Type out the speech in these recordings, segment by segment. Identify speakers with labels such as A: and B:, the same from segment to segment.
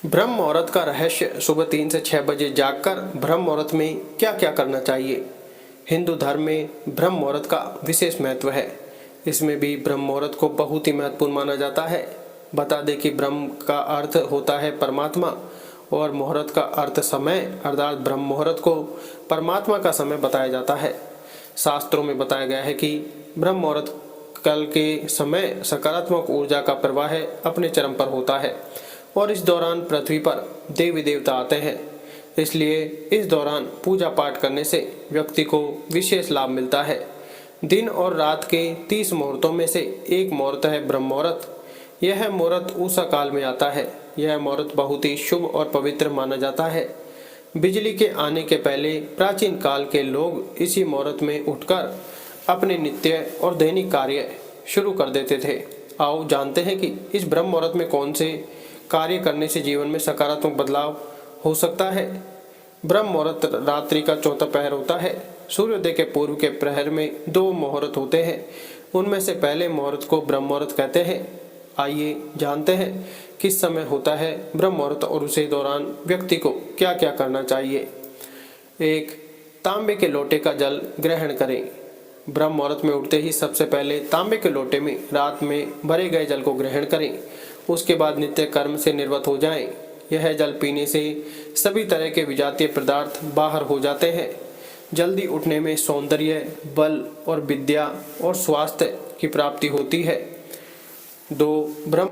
A: ब्रह्म मुहूर्त का रहस्य। सुबह 3 से 6 बजे जागकर ब्रह्म मुहूर्त में क्या क्या करना चाहिए। हिंदू धर्म में ब्रह्म मुहूर्त का विशेष महत्व है। इसमें भी ब्रह्म मुहूर्त को बहुत ही महत्वपूर्ण माना जाता है। बता दें कि ब्रह्म का अर्थ होता है परमात्मा और मुहूर्त का अर्थ समय, अर्थात ब्रह्म मुहूर्त को परमात्मा का समय बताया जाता है। शास्त्रों में बताया गया है कि ब्रह्म मुहूर्त कल के समय सकारात्मक ऊर्जा का प्रवाह अपने चरम पर होता है और इस दौरान पृथ्वी पर देवी देवता आते हैं। इसलिए इस दौरान पूजा पाठ करने से व्यक्ति को विशेष लाभ मिलता है। दिन और रात के 30 मुहूर्तों में से एक मुहूर्त है ब्रह्म मुहूर्त। यह मुहूर्त उषा काल में आता है। यह मुहूर्त बहुत ही शुभ और पवित्र माना जाता है। बिजली के आने के पहले प्राचीन काल के लोग इसी मुहूर्त में उठकर अपने नित्य और दैनिक कार्य शुरू कर देते थे। आओ जानते हैं कि इस ब्रह्म मुहूर्त में कौन से कार्य करने से जीवन में सकारात्मक बदलाव हो सकता है। ब्रह्म मुहूर्त रात्रि का चौथा पहर होता है। सूर्योदय के पूर्व के प्रहर में 2 मुहूर्त होते हैं। उनमें से पहले मुहूर्त को ब्रह्म मुहूर्त कहते हैं। आइए जानते हैं किस समय होता है ब्रह्म मुहूर्त और उसी दौरान व्यक्ति को क्या क्या करना चाहिए। 1. तांबे के लोटे का जल ग्रहण करें। ब्रह्म मुहूर्त में उठते ही सबसे पहले तांबे के लोटे में रात में भरे गए जल को ग्रहण करें। उसके बाद नित्य कर्म से निर्वत हो जाएं। यह जल पीने से सभी तरह के विजातीय पदार्थ बाहर हो जाते हैं। जल्दी उठने में सौंदर्य, बल और विद्या और स्वास्थ्य की प्राप्ति होती है। 2. ब्रह्म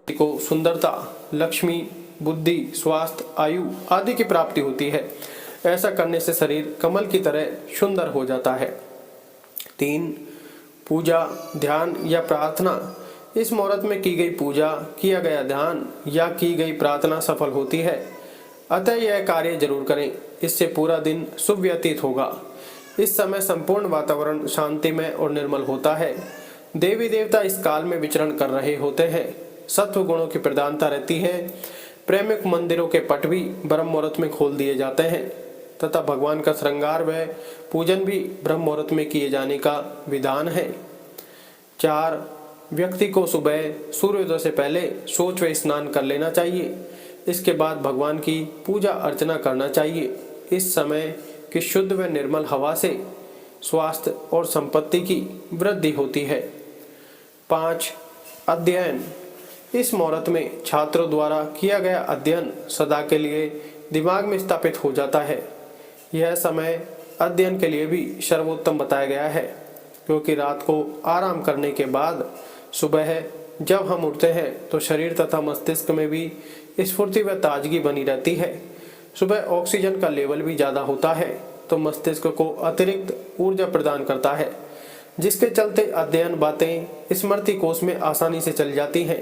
A: को सुंदरता, लक्ष्मी, बुद्धि, स्वास्थ्य, आयु आदि की प्राप्ति होती है। ऐसा करने से शरीर कमल की तरह सुंदर हो जाता है। 3. पूजा, ध्यान या प्रार्थना। इस मुहूर्त में की गई पूजा, किया गया ध्यान या की गई प्रार्थना सफल होती है। अतः यह कार्य जरूर करें। इससे पूरा दिन शुभ व्यतीत होगा। इस समय संपूर्ण वातावरण शांतिमय और निर्मल होता है। देवी देवता इस काल में विचरण कर रहे होते हैं। सत्व गुणों की प्रधानता रहती है। प्रेमिक मंदिरों के पट भी ब्रह्म मुहूर्त में खोल दिए जाते हैं तथा भगवान का श्रृंगार व पूजन भी ब्रह्म मुहूर्त में किए जाने का विधान है। 4. व्यक्ति को सुबह सूर्योदय से पहले शौच व स्नान कर लेना चाहिए। इसके बाद भगवान की पूजा अर्चना करना चाहिए। इस समय की शुद्ध व निर्मल हवा से स्वास्थ्य और संपत्ति की वृद्धि होती है। 5. अध्ययन। इस मुहूर्त में छात्रों द्वारा किया गया अध्ययन सदा के लिए दिमाग में स्थापित हो जाता है। यह समय अध्ययन के लिए भी सर्वोत्तम बताया गया है, क्योंकि रात को आराम करने के बाद सुबह जब हम उठते हैं तो शरीर तथा मस्तिष्क में भी स्फूर्ति व ताजगी बनी रहती है। सुबह ऑक्सीजन का लेवल भी ज़्यादा होता है तो मस्तिष्क को अतिरिक्त ऊर्जा प्रदान करता है, जिसके चलते अध्ययन बातें स्मृति कोश में आसानी से चल जाती हैं।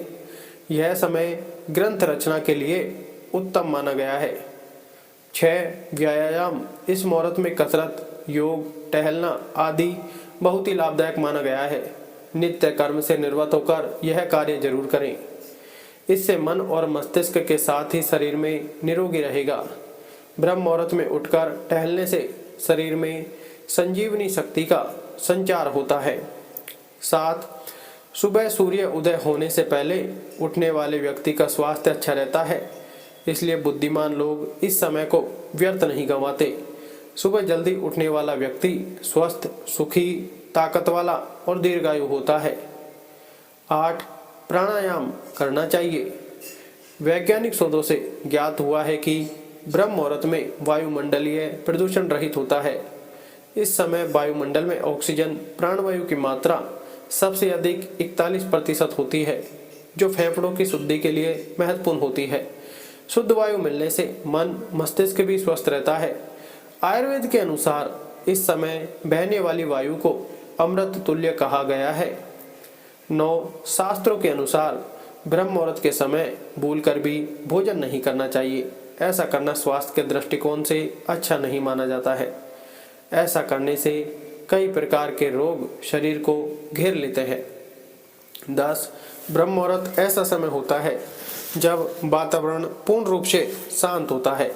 A: यह समय ग्रंथ रचना के लिए उत्तम माना गया है। 6. व्यायाम। इस मुहूर्त में कसरत, योग, टहलना आदि बहुत ही लाभदायक माना गया है। नित्य कर्म से निर्वत होकर यह कार्य जरूर करें। इससे मन और मस्तिष्क के साथ ही शरीर में निरोगी रहेगा। ब्रह्म मुहूर्त में उठकर टहलने से शरीर में संजीवनी शक्ति का संचार होता है। 7. सुबह सूर्य उदय होने से पहले उठने वाले व्यक्ति का स्वास्थ्य अच्छा रहता है। इसलिए बुद्धिमान लोग इस समय को व्यर्थ नहीं गंवाते। सुबह जल्दी उठने वाला व्यक्ति स्वस्थ, सुखी, ताकत वाला और दीर्घायु होता है। 8. प्राणायाम करना चाहिए। वैज्ञानिक शोधों से ज्ञात हुआ है कि ब्रह्म मुहूर्त में वायुमंडलीय प्रदूषण रहित होता है। इस समय वायुमंडल में ऑक्सीजन प्राणवायु की मात्रा सबसे अधिक 41% होती है, जो फेफड़ों की शुद्धि के लिए महत्वपूर्ण होती है। शुद्ध वायु मिलने से मन, मस्तिष्क भी स्वस्थ रहता है। आयुर्वेद के अनुसार इस समय बहने वाली वायु को अमृत तुल्य कहा गया है। 9. शास्त्रों के अनुसार ब्रह्म मुहूर्त के समय भूलकर भी भोजन नहीं करना चाहिए। ऐसा करना स्वास्थ्य के दृष्टिकोण से अच्छा नहीं माना जाता है। ऐसा करने से कई प्रकार के रोग शरीर को घेर लेते हैं। 10. ब्रह्म मुहूर्त ऐसा समय होता है जब वातावरण पूर्ण रूप से शांत होता है।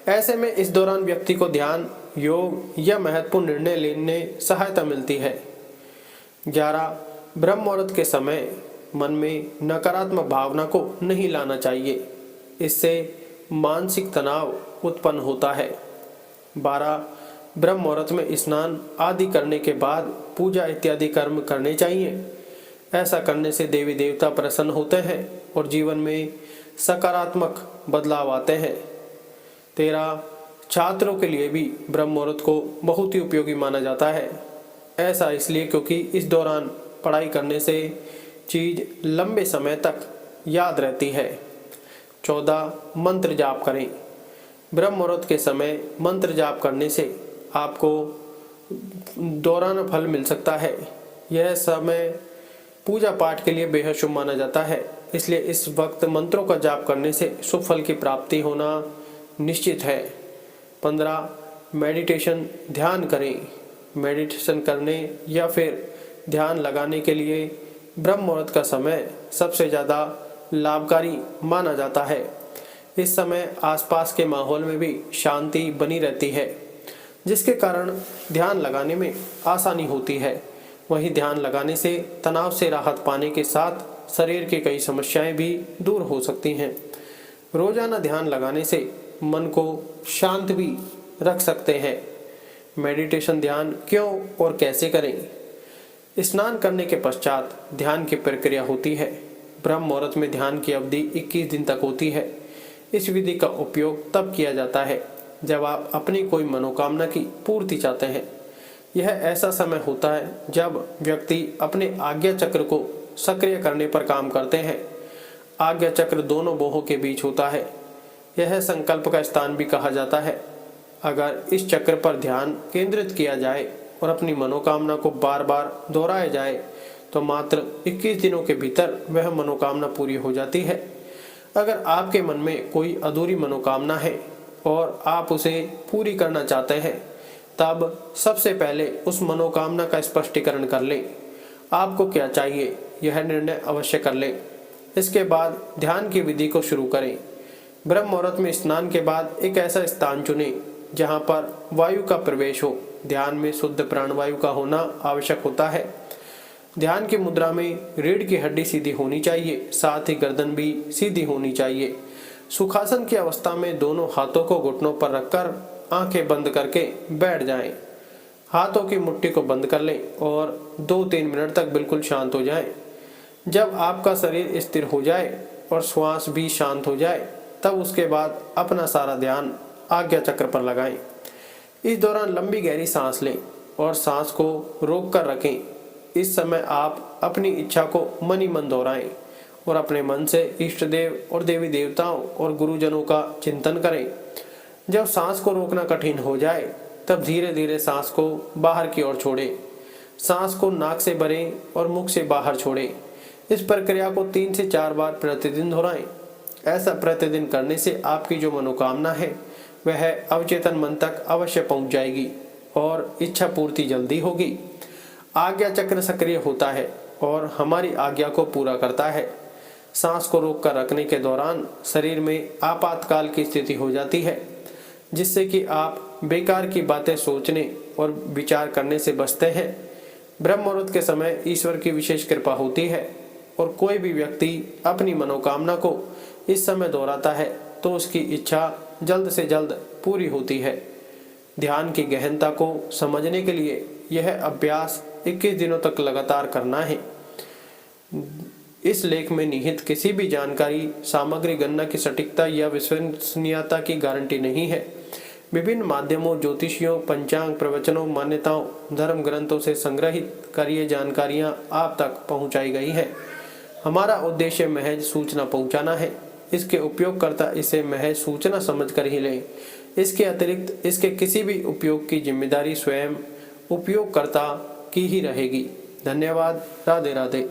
A: ऐसे में इस दौरान व्यक्ति को ध्यान, योग या महत्वपूर्ण निर्णय लेने सहायता मिलती है। 11. ब्रह्म मुहूर्त के समय मन में नकारात्मक भावना को नहीं लाना चाहिए। इससे मानसिक तनाव उत्पन्न होता है। 12 ब्रह्म मुहूर्त में स्नान आदि करने के बाद पूजा इत्यादि कर्म करने चाहिए। ऐसा करने से देवी देवता प्रसन्न होते हैं और जीवन में सकारात्मक बदलाव आते हैं। 13 छात्रों के लिए भी ब्रह्म मुहूर्त को बहुत ही उपयोगी माना जाता है। ऐसा इसलिए क्योंकि इस दौरान पढ़ाई करने से चीज़ लंबे समय तक याद रहती है। 14 मंत्र जाप करें। ब्रह्म मुहूर्त के समय मंत्र जाप करने से आपको दोहराना फल मिल सकता है। यह समय पूजा पाठ के लिए बेहद शुभ माना जाता है, इसलिए इस वक्त मंत्रों का जाप करने से शुभ फल की प्राप्ति होना निश्चित है। 15 मेडिटेशन ध्यान करें। मेडिटेशन करने या फिर ध्यान लगाने के लिए ब्रह्म मुहूर्त का समय सबसे ज़्यादा लाभकारी माना जाता है। इस समय आसपास के माहौल में भी शांति बनी रहती है, जिसके कारण ध्यान लगाने में आसानी होती है। वहीं ध्यान लगाने से तनाव से राहत पाने के साथ शरीर की कई समस्याएं भी दूर हो सकती हैं। रोजाना ध्यान लगाने से मन को शांत भी रख सकते हैं। मेडिटेशन ध्यान क्यों और कैसे करें? स्नान करने के पश्चात ध्यान की प्रक्रिया होती है। ब्रह्म मुहूर्त में ध्यान की अवधि 21 दिन तक होती है। इस विधि का उपयोग तब किया जाता है जब आप अपनी कोई मनोकामना की पूर्ति चाहते हैं। यह ऐसा समय होता है जब व्यक्ति अपने आज्ञा चक्र को सक्रिय करने पर काम करते हैं। आज्ञा चक्र दोनों बाहों के बीच होता है। यह संकल्प का स्थान भी कहा जाता है। अगर इस चक्र पर ध्यान केंद्रित किया जाए और अपनी मनोकामना को बार बार दोहराया जाए तो मात्र 21 दिनों के भीतर वह मनोकामना पूरी हो जाती है। अगर आपके मन में कोई अधूरी मनोकामना है और आप उसे पूरी करना चाहते हैं, तब सबसे पहले उस मनोकामना का स्पष्टीकरण कर लें। आपको क्या चाहिए यह निर्णय अवश्य कर लें। इसके बाद ध्यान की विधि को शुरू करें। ब्रह्म मुहूर्त में स्नान के बाद एक ऐसा स्थान चुनें जहां पर वायु का प्रवेश हो। ध्यान में शुद्ध प्राणवायु का होना आवश्यक होता है। ध्यान की मुद्रा में रीढ़ की हड्डी सीधी होनी चाहिए, साथ ही गर्दन भी सीधी होनी चाहिए। सुखासन की अवस्था में दोनों हाथों को घुटनों पर रखकर आंखें बंद करके बैठ जाएं। हाथों की मुट्ठी को बंद कर लें और 2-3 मिनट तक बिल्कुल शांत हो जाएं। जब आपका शरीर स्थिर हो जाए और श्वास भी शांत हो जाए, तब उसके बाद अपना सारा ध्यान आज्ञा चक्र पर लगाएं। इस दौरान लंबी गहरी सांस लें और सांस को रोक कर रखें। इस समय आप अपनी इच्छा को मन ही मन दोहराएं और अपने मन से इष्ट देव और देवी देवताओं और गुरुजनों का चिंतन करें। जब सांस को रोकना कठिन हो जाए, तब धीरे धीरे सांस को बाहर की ओर छोड़ें। सांस को नाक से भरें और मुख से बाहर छोड़ें। इस प्रक्रिया को 3 से 4 बार प्रतिदिन दोहराएं। ऐसा प्रतिदिन करने से आपकी जो मनोकामना है वह अवचेतन मन तक अवश्य पहुंच जाएगी और इच्छा पूर्ति जल्दी होगी। आज्ञा चक्र सक्रिय होता है और हमारी आज्ञा को पूरा करता है। सांस को रोक कर रखने के दौरान शरीर में आपातकाल की स्थिति हो जाती है, जिससे कि आप बेकार की बातें सोचने और विचार करने से बचते हैं। ब्रह्म मुहूर्त के समय ईश्वर की विशेष कृपा होती है और कोई भी व्यक्ति अपनी मनोकामना को इस समय दोहराता है तो उसकी इच्छा जल्द से जल्द पूरी होती है। ध्यान की गहनता को समझने के लिए यह अभ्यास 21 दिनों तक लगातार करना है। इस लेख में निहित किसी भी जानकारी, सामग्री, गणना की सटीकता या विश्वसनीयता की गारंटी नहीं है। विभिन्न माध्यमों, ज्योतिषियों, पंचांग, प्रवचनों, मान्यताओं, धर्म ग्रंथों से संग्रहित कर ये जानकारियाँ आप तक पहुँचाई गई हैं। हमारा उद्देश्य महज सूचना पहुँचाना है। इसके उपयोगकर्ता इसे महज सूचना समझकर ही लें। इसके अतिरिक्त इसके किसी भी उपयोग की जिम्मेदारी स्वयं उपयोगकर्ता की ही रहेगी। धन्यवाद। राधे राधे।